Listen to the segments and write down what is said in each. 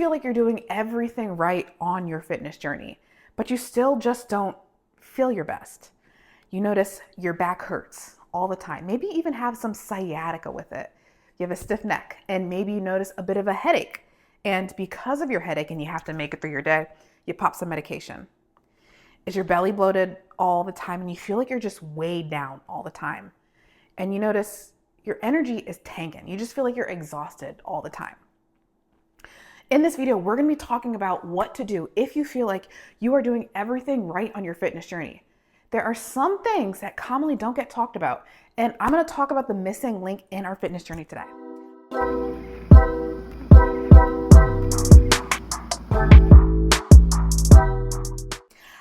feel like you're doing everything right on your fitness journey, but you still just don't feel your best. You notice your back hurts all the time. Maybe you even have some sciatica with it. You have a stiff neck, and maybe you notice a bit of a headache. And because of your headache and you have to make it through your day, you pop some medication. Is your belly bloated all the time and you feel like you're just weighed down all the time? And you notice your energy is tanking. You just feel like you're exhausted all the time. In this video, we're going to be talking about what to do if you feel like you are doing everything right on your fitness journey. There are some things that commonly don't get talked about, and I'm going to talk about the missing link in our fitness journey today.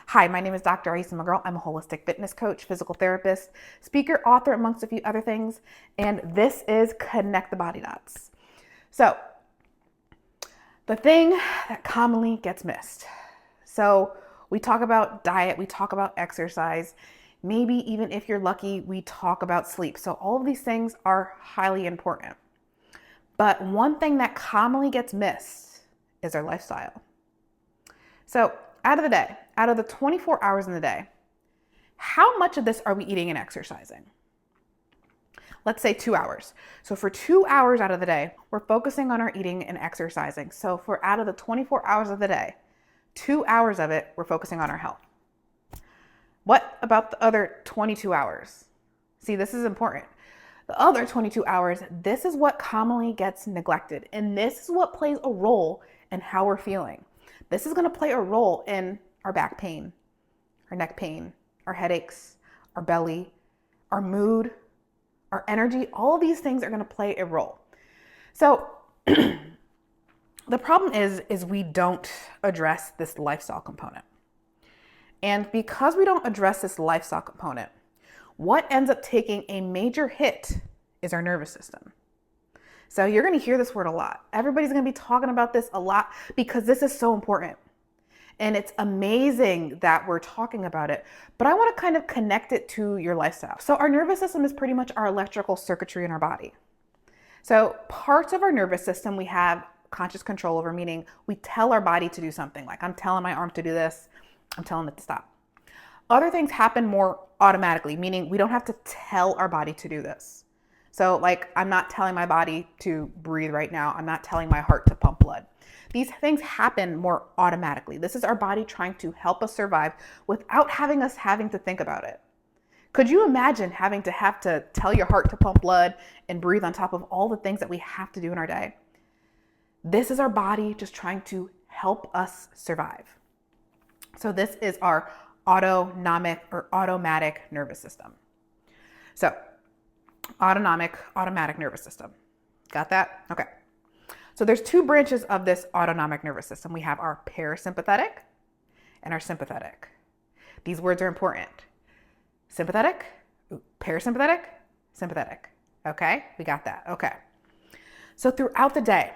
Hi, my name is Dr. Aisa McGraw. I'm a holistic fitness coach, physical therapist, speaker, author, amongst a few other things, and this is Connect the Body Dots. So, the thing that commonly gets missed. So we talk about diet, we talk about exercise, maybe even if you're lucky, we talk about sleep. So all of these things are highly important. But one thing that commonly gets missed is our lifestyle. So out of the 24 hours in the day, how much of this are we eating and exercising? Let's say 2 hours. So for 2 hours out of the day, we're focusing on our eating and exercising. So for out of the 24 hours of the day, 2 hours of it, we're focusing on our health. What about the other 22 hours? See, this is important. The other 22 hours, this is what commonly gets neglected. And this is what plays a role in how we're feeling. This is going to play a role in our back pain, our neck pain, our headaches, our belly, our mood, our energy. All of these things are going to play a role. So the problem is we don't address this lifestyle component. And because we don't address this lifestyle component, what ends up taking a major hit is our nervous system. So you're going to hear this word a lot. Everybody's going to be talking about this a lot because this is so important. And it's amazing that we're talking about it, but I want to kind of connect it to your lifestyle. So our nervous system is pretty much our electrical circuitry in our body. So parts of our nervous system we have conscious control over, meaning we tell our body to do something. Like I'm telling my arm to do this, I'm telling it to stop. Other things happen more automatically, meaning we don't have to tell our body to do this. So like I'm not telling my body to breathe right now. I'm not telling my heart to pump blood. These things happen more automatically. This is our body trying to help us survive without having to think about it. Could you imagine having to tell your heart to pump blood and breathe on top of all the things that we have to do in our day? This is our body just trying to help us survive. So this is our autonomic or automatic nervous system. So automatic nervous system. Got that? Okay. So there's two branches of this autonomic nervous system. We have our parasympathetic and our sympathetic. These words are important. Sympathetic, parasympathetic, sympathetic. Okay, we got that. Okay. So throughout the day,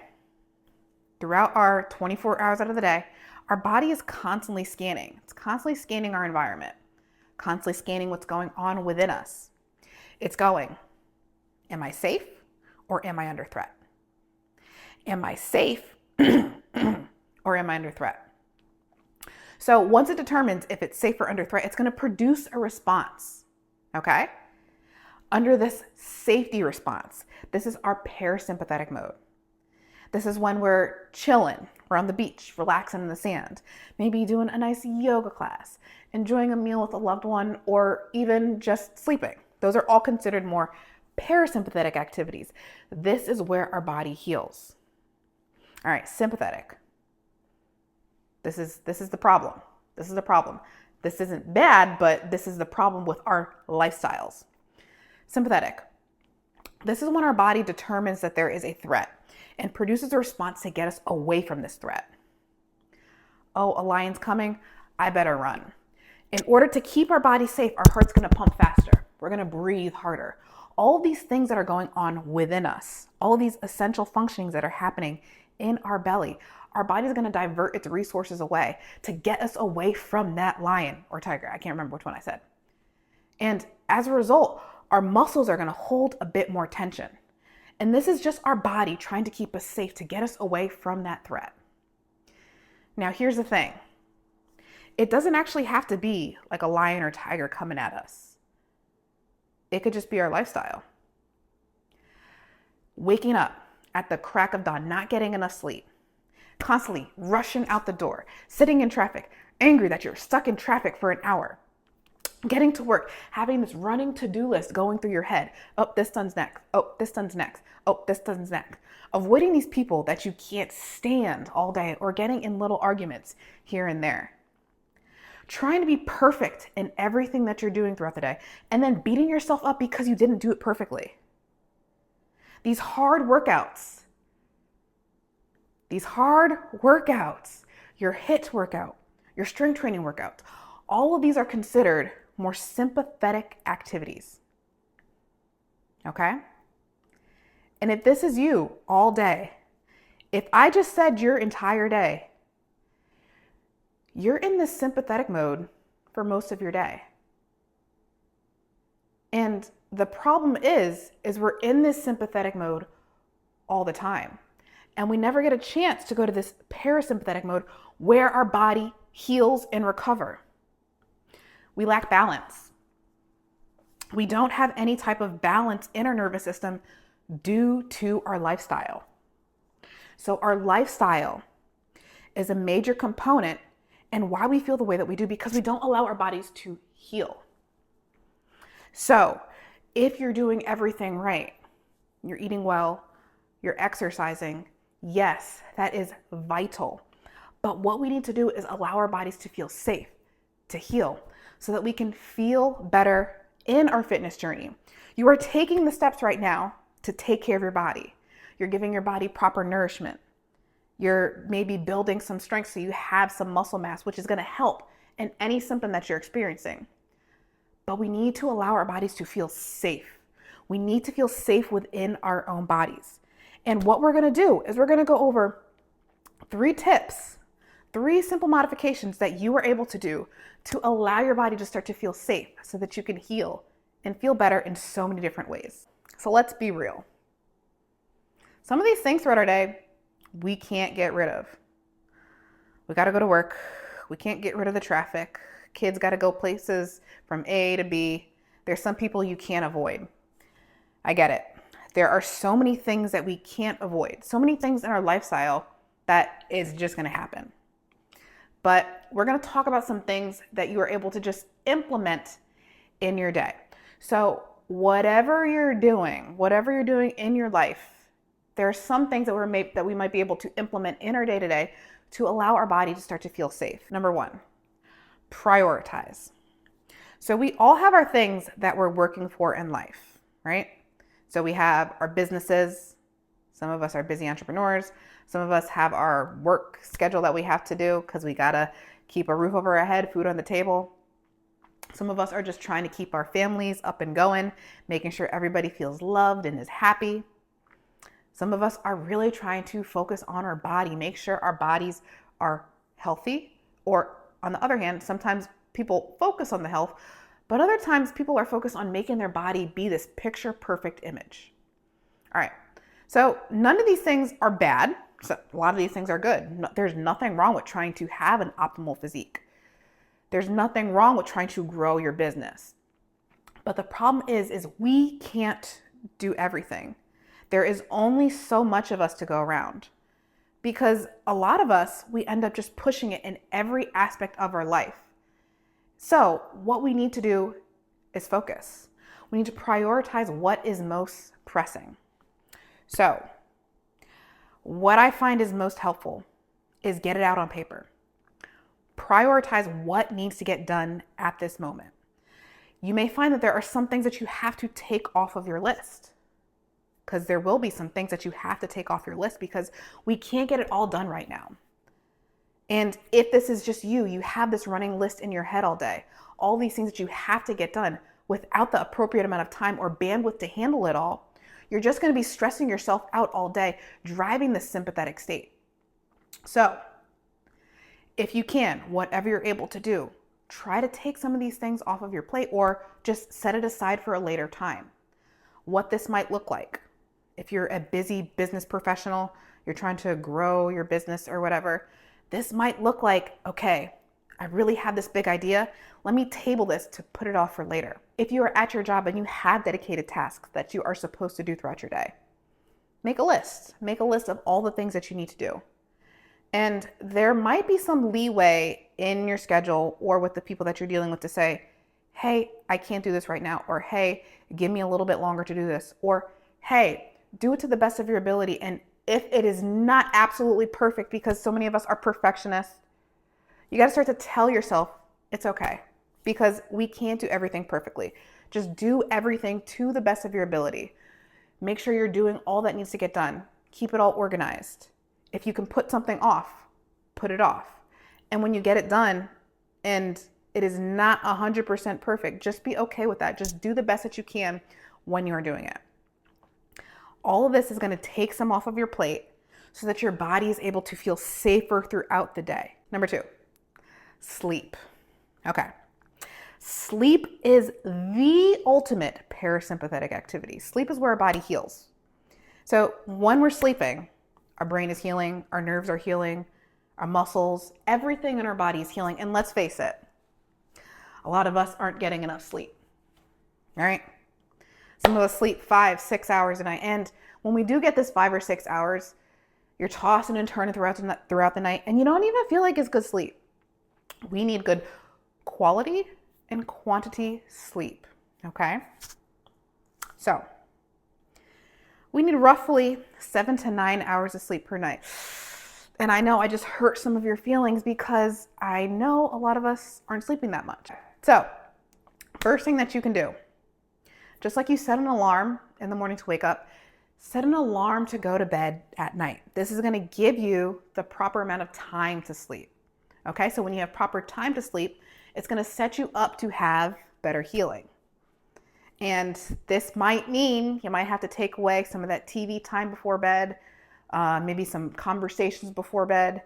throughout our 24 hours out of the day, our body is constantly scanning. It's constantly scanning our environment, constantly scanning what's going on within us. It's going, am I safe or am I under threat? Am I safe or am I under threat? So once it determines if it's safe or under threat, it's going to produce a response, okay? Under this safety response, this is our parasympathetic mode. This is when we're chilling, we're on the beach, relaxing in the sand, maybe doing a nice yoga class, enjoying a meal with a loved one, or even just sleeping. Those are all considered more parasympathetic activities. This is where our body heals. All right, sympathetic. This is the problem. This is the problem. This isn't bad, but this is the problem with our lifestyles. Sympathetic. This is when our body determines that there is a threat and produces a response to get us away from this threat. Oh, a lion's coming. I better run. In order to keep our body safe, our heart's going to pump faster. We're going to breathe harder. All these things that are going on within us, all of these essential functionings that are happening in our belly, our body is going to divert its resources away to get us away from that lion or tiger. I can't remember which one I said. And as a result, our muscles are going to hold a bit more tension. And this is just our body trying to keep us safe, to get us away from that threat. Now, here's the thing. It doesn't actually have to be like a lion or tiger coming at us. It could just be our lifestyle. Waking up at the crack of dawn, not getting enough sleep, constantly rushing out the door, sitting in traffic, angry that you're stuck in traffic for an hour, getting to work, having this running to-do list going through your head. Oh, this one's next. Oh, this one's next. Oh, this one's next. Avoiding these people that you can't stand all day or getting in little arguments here and there. Trying to be perfect in everything that you're doing throughout the day and then beating yourself up because you didn't do it perfectly. These hard workouts, your HIIT workout, your strength training workouts, all of these are considered more sympathetic activities. Okay? And if this is you all day, if I just said your entire day, you're in this sympathetic mode for most of your day. And the problem is we're in this sympathetic mode all the time. And we never get a chance to go to this parasympathetic mode where our body heals and recovers. We lack balance. We don't have any type of balance in our nervous system due to our lifestyle. So our lifestyle is a major component in why we feel the way that we do, because we don't allow our bodies to heal. So if you're doing everything right, you're eating well, you're exercising, yes, that is vital. But what we need to do is allow our bodies to feel safe, to heal, so that we can feel better in our fitness journey. You are taking the steps right now to take care of your body. You're giving your body proper nourishment. You're maybe building some strength so you have some muscle mass, which is going to help in any symptom that you're experiencing. But we need to allow our bodies to feel safe. We need to feel safe within our own bodies. And what we're going to do is we're going to go over 3 tips, 3 simple modifications that you are able to do to allow your body to start to feel safe so that you can heal and feel better in so many different ways. So let's be real. Some of these things throughout our day, we can't get rid of. We got to go to work. We can't get rid of the traffic. Kids got to go places from A to B. There's some people you can't avoid. I get it. There are so many things that we can't avoid. So many things in our lifestyle that is just going to happen. But we're going to talk about some things that you are able to just implement in your day. So whatever you're doing in your life, there are some things that we might be able to implement in our day-to-day to allow our body to start to feel safe. Number 1, prioritize. So we all have our things that we're working for in life, right? So we have our businesses. Some of us are busy entrepreneurs. Some of us have our work schedule that we have to do because we gotta keep a roof over our head, food on the table. Some of us are just trying to keep our families up and going, making sure everybody feels loved and is happy. Some of us are really trying to focus on our body, make sure our bodies are healthy. Or on the other hand, sometimes people focus on the health, but other times people are focused on making their body be this picture perfect image. All right. So none of these things are bad. So a lot of these things are good. There's nothing wrong with trying to have an optimal physique. There's nothing wrong with trying to grow your business. But the problem is we can't do everything. There is only so much of us to go around, because a lot of us, we end up just pushing it in every aspect of our life. So what we need to do is focus. We need to prioritize what is most pressing. So what I find is most helpful is get it out on paper. Prioritize what needs to get done at this moment. You may find that there are some things that you have to take off of your list, because there will be some things that you have to take off your list because we can't get it all done right now. And if this is just you have this running list in your head all day, all these things that you have to get done without the appropriate amount of time or bandwidth to handle it all, you're just going to be stressing yourself out all day, driving this sympathetic state. So if you can, whatever you're able to do, try to take some of these things off of your plate or just set it aside for a later time. What this might look like. If you're a busy business professional, you're trying to grow your business or whatever, This might look like, okay, I really had this big idea. Let me table this to put it off for later. If you are at your job and you have dedicated tasks that you are supposed to do throughout your day, make a list. Make a list of all the things that you need to do. And there might be some leeway in your schedule or with the people that you're dealing with to say, hey, I can't do this right now. Or, hey, give me a little bit longer to do this. Or, hey, do it to the best of your ability. And if it is not absolutely perfect, because so many of us are perfectionists, you got to start to tell yourself it's okay, because we can't do everything perfectly. Just do everything to the best of your ability. Make sure you're doing all that needs to get done. Keep it all organized. If you can put something off, put it off. And when you get it done and it is not 100% perfect, just be okay with that. Just do the best that you can when you're doing it. All of this is going to take some off of your plate so that your body is able to feel safer throughout the day. Number 2, sleep. Okay. Sleep is the ultimate parasympathetic activity. Sleep is where our body heals. So when we're sleeping, our brain is healing, our nerves are healing, our muscles, everything in our body is healing. And let's face it, a lot of us aren't getting enough sleep. All right? Some of us sleep 5-6 hours a night. And when we do get this 5 or 6 hours, you're tossing and turning throughout the night, and you don't even feel like it's good sleep. We need good quality and quantity sleep, okay? So we need roughly 7 to 9 hours of sleep per night. And I know I just hurt some of your feelings because I know a lot of us aren't sleeping that much. So first thing that you can do, just like you set an alarm in the morning to wake up, set an alarm to go to bed at night. This is going to give you the proper amount of time to sleep. Okay, so when you have proper time to sleep, it's going to set you up to have better healing. And this might mean you might have to take away some of that TV time before bed, maybe some conversations before bed,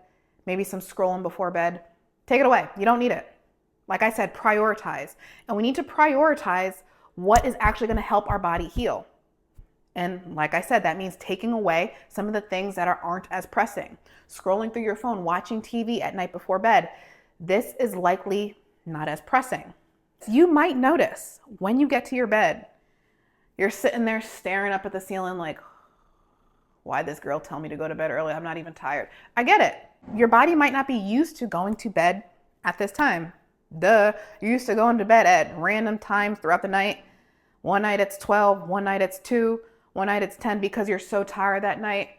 maybe some scrolling before bed. Take it away. You don't need it. Like I said, prioritize. And we need to prioritize what is actually going to help our body heal. And like I said, that means taking away some of the things that aren't as pressing. Scrolling through your phone, watching TV at night before bed. This is likely not as pressing. You might notice when you get to your bed, you're sitting there staring up at the ceiling like, why'd this girl tell me to go to bed early? I'm not even tired. I get it. Your body might not be used to going to bed at this time. Duh, you're used to going to bed at random times throughout the night. One night it's 12, one night it's 2, one night it's 10 because you're so tired that night.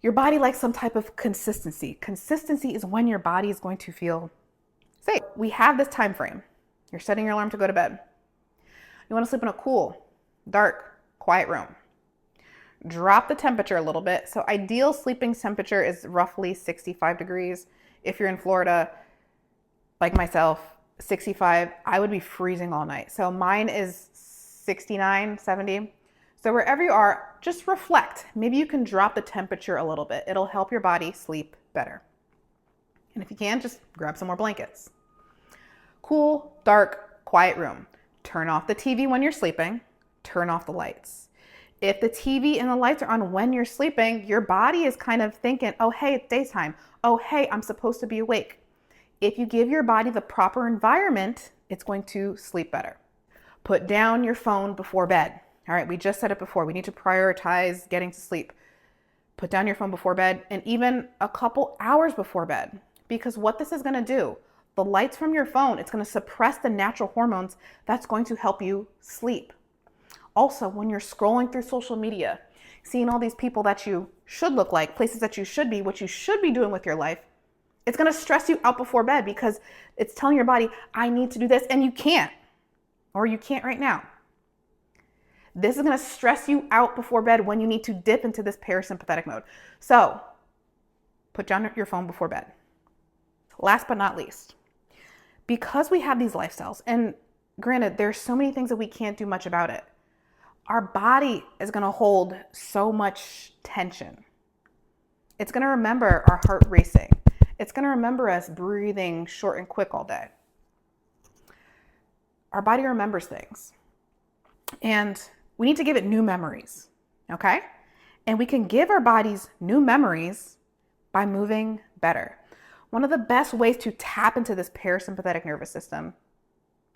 Your body likes some type of consistency. Consistency is when your body is going to feel safe. We have this time frame. You're setting your alarm to go to bed. You want to sleep in a cool, dark, quiet room. Drop the temperature a little bit. So ideal sleeping temperature is roughly 65 degrees. If you're in Florida, like myself, 65, I would be freezing all night. So mine is 69, 70. So wherever you are, just reflect. Maybe you can drop the temperature a little bit. It'll help your body sleep better. And if you can, just grab some more blankets. Cool, dark, quiet room. Turn off the TV when you're sleeping. Turn off the lights. If the TV and the lights are on when you're sleeping, your body is kind of thinking, oh, hey, it's daytime. Oh, hey, I'm supposed to be awake. If you give your body the proper environment, it's going to sleep better. Put down your phone before bed. All right, we just said it before. We need to prioritize getting to sleep. Put down your phone before bed and even a couple hours before bed. Because what this is going to do, the lights from your phone, it's going to suppress the natural hormones that's going to help you sleep. Also, when you're scrolling through social media, seeing all these people that you should look like, places that you should be, what you should be doing with your life, it's going to stress you out before bed because it's telling your body, I need to do this, and you can't, or you can't right now. This is going to stress you out before bed when you need to dip into this parasympathetic mode. So put down your phone before bed. Last but not least, because we have these lifestyles, and granted, there's so many things that we can't do much about it, our body is going to hold so much tension. It's going to remember our heart racing. It's going to remember us breathing short and quick all day. Our body remembers things. And we need to give it new memories, okay? And we can give our bodies new memories by moving better. One of the best ways to tap into this parasympathetic nervous system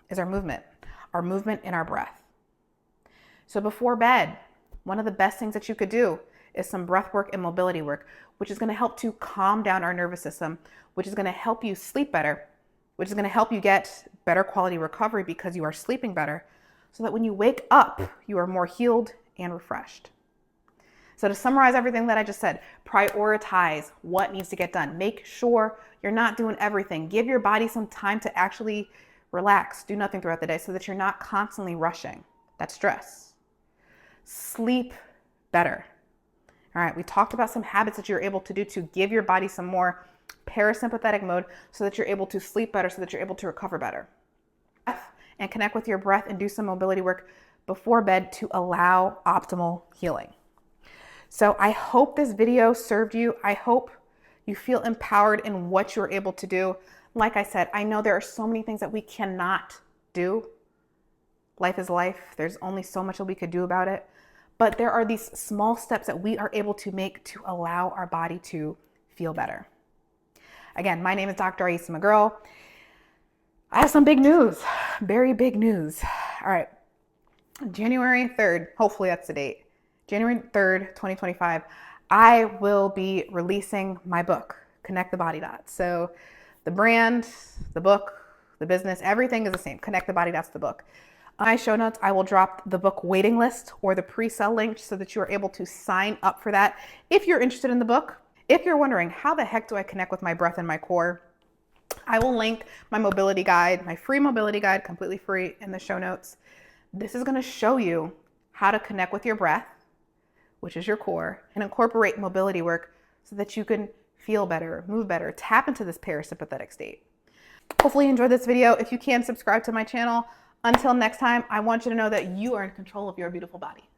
is our movement and our breath. So before bed, one of the best things that you could do is some breath work and mobility work, which is going to help to calm down our nervous system, which is going to help you sleep better, which is going to help you get better quality recovery because you are sleeping better, so that when you wake up, you are more healed and refreshed. So to summarize everything that I just said, prioritize what needs to get done. Make sure you're not doing everything. Give your body some time to actually relax, do nothing throughout the day so that you're not constantly rushing. That's stress. Sleep better. All right, we talked about some habits that you're able to do to give your body some more parasympathetic mode so that you're able to sleep better, so that you're able to recover better. And connect with your breath and do some mobility work before bed to allow optimal healing. So I hope this video served you. I hope you feel empowered in what you're able to do. Like I said, I know there are so many things that we cannot do. Life is life. There's only so much that we could do about it. But there are these small steps that we are able to make to allow our body to feel better. Again, my name is Dr. Aisa McGurl. I have some big news, very big news. All right, January 3rd, hopefully that's the date. January 3rd, 2025, I will be releasing my book, Connect the Body Dots. So the brand, the book, the business, everything is the same. Connect the Body Dots, the book. On my show notes, I will drop the book waiting list or the pre-sale link so that you are able to sign up for that if you're interested in the book. If you're wondering, how the heck do I connect with my breath and my core? I will link my mobility guide, my free mobility guide, completely free, in the show notes. This is going to show you how to connect with your breath, which is your core, and incorporate mobility work so that you can feel better, move better, tap into this parasympathetic state. Hopefully you enjoyed this video. If you can, subscribe to my channel. Until next time, I want you to know that you are in control of your beautiful body.